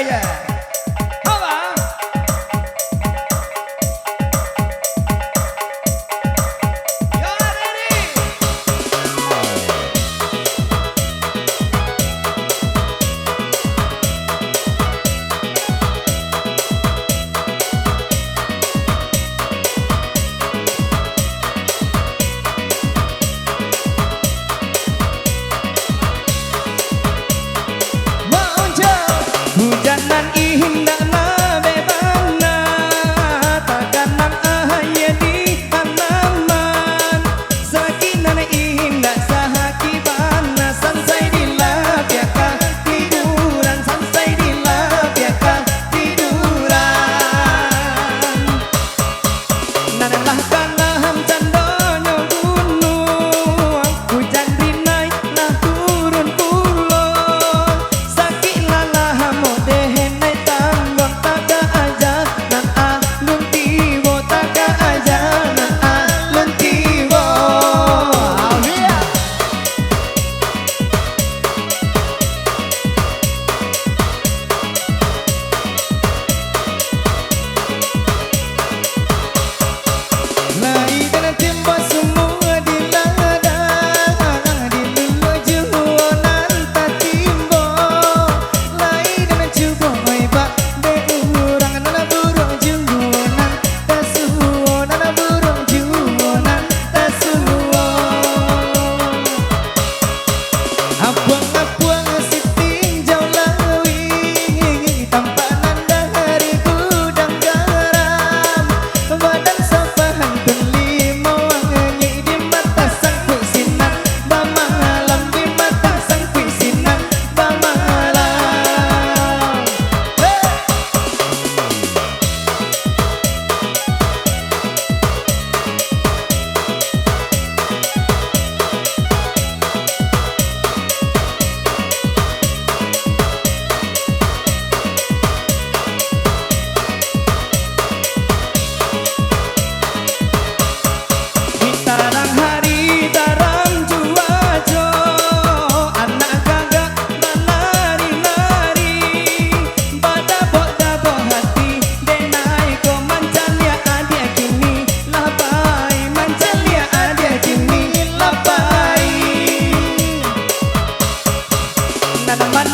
gaya. Apa? Yo ready. Hujanan indah na bebana taganan ahaya di halaman sakinan indah sahakibana sansai di lapiaka tiduran sansai di lapiaka tiduran nanalah kalam candonyo gunung hujan rinai nah turun kulon sakilalah modehenai tanggon taga aja nan alun tiwo taga aja nan alun tiwo. Lai dan timba semua di ladang di lulu jualan tak timbo lai dan cubo bak de urang nana burung jualan tak suwo nana burung jualan tak suwo apuang-apuang si tinjau lawi tampanan dari gudang garam badan sapahan berlima wangi di mata sang puisinan bamalam di mata sang puisinan bamalam. Tarang hari tarang juajo anak gagak menari-nari badabok-dabok hati denai ko mancalia adia kini labai mancalia adia kini labai nanaman